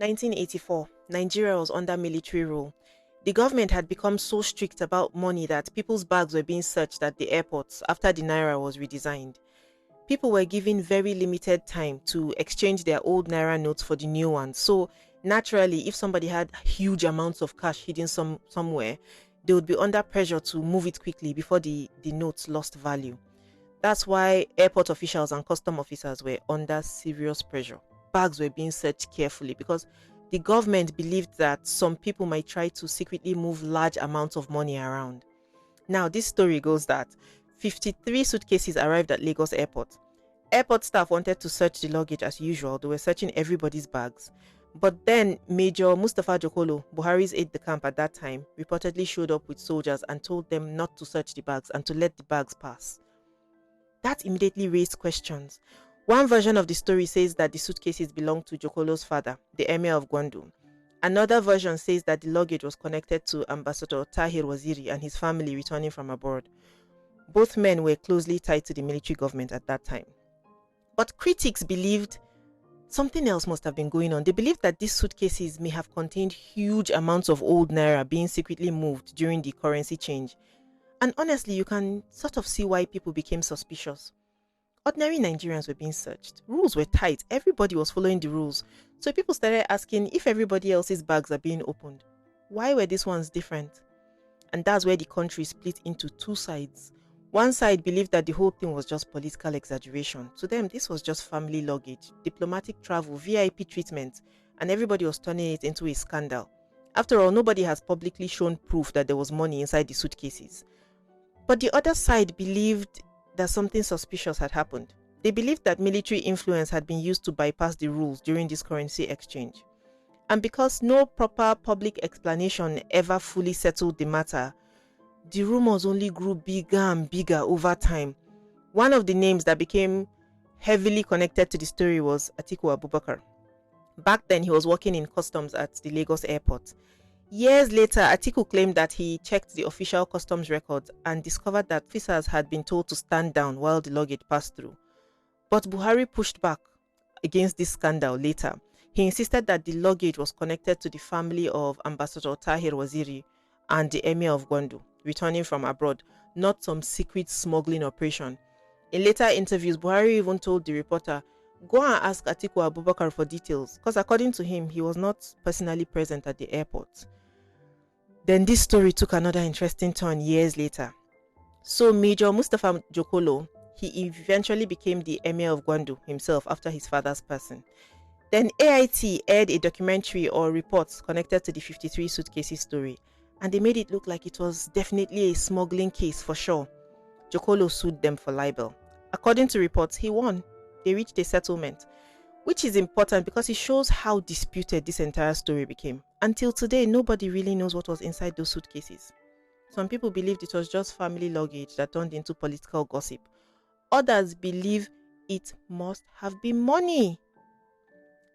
1984, Nigeria was under military rule. The government had become so strict about money that people's bags were being searched at the airports after the Naira was redesigned. People were given very limited time to exchange their old Naira notes for the new ones. So, naturally, if somebody had huge amounts of cash hidden somewhere, they would be under pressure to move it quickly before the notes lost value. That's why airport officials and custom officers were under serious pressure. Bags were being searched carefully because the government believed that some people might try to secretly move large amounts of money around. Now, this story goes that 53 suitcases arrived at Lagos airport. Airport staff wanted to search the luggage as usual. They were searching everybody's bags. But then Major Mustafa Jokolo, Buhari's aide de camp at that time, reportedly showed up with soldiers and told them not to search the bags and to let the bags pass. That immediately raised questions. One version of the story says that the suitcases belonged to Jokolo's father, the emir of Gwandu. Another version says that the luggage was connected to Ambassador Tahir Waziri and his family returning from abroad. Both men were closely tied to the military government at that time. But critics believed something else must have been going on. They believed that these suitcases may have contained huge amounts of old naira being secretly moved during the currency change. And honestly, you can sort of see why people became suspicious. Ordinary Nigerians were being searched. Rules were tight. Everybody was following the rules. So people started asking if everybody else's bags are being opened. Why were these ones different? And that's where the country split into two sides. One side believed that the whole thing was just political exaggeration. To them, this was just family luggage, diplomatic travel, VIP treatment, and everybody was turning it into a scandal. After all, nobody has publicly shown proof that there was money inside the suitcases. But the other side believed that something suspicious had happened. They believed that military influence had been used to bypass the rules during this currency exchange. And because no proper public explanation ever fully settled the matter, the rumors only grew bigger and bigger over time. One of the names that became heavily connected to the story was Atiku Abubakar. Back then, he was working in customs at the Lagos airport. Years later, Atiku claimed that he checked the official customs records and discovered that officers had been told to stand down while the luggage passed through. But Buhari pushed back against this scandal later. He insisted that the luggage was connected to the family of Ambassador Tahir Waziri and the Emir of Gwandu, returning from abroad, not some secret smuggling operation. In later interviews, Buhari even told the reporter, "Go and ask Atiku Abubakar for details," because according to him, he was not personally present at the airport. Then this story took another interesting turn years later. So Major Mustafa Jokolo, he eventually became the Emir of Gwandu himself after his father's passing. Then AIT aired a documentary or reports connected to the 53 suitcases story, and they made it look like it was definitely a smuggling case for sure. Jokolo sued them for libel. According to reports, he won. They reached a settlement, which is important because it shows how disputed this entire story became. Until today, nobody really knows what was inside those suitcases. Some people believed it was just family luggage that turned into political gossip. Others believe it must have been money.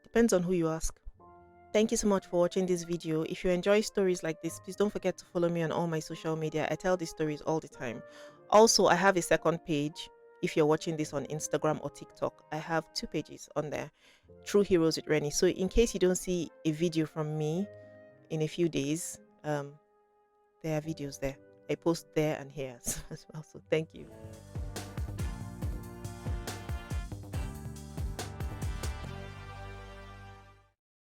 Depends on who you ask. Thank you so much for watching this video. If you enjoy stories like this, please don't forget to follow me on all my social media. I tell these stories all the time. Also, I have a second page. If you're watching this on Instagram or TikTok, I have two pages on there. True Heroes with Rennie. So in case you don't see a video from me in a few days, there are videos there. I post there and here as well. So thank you.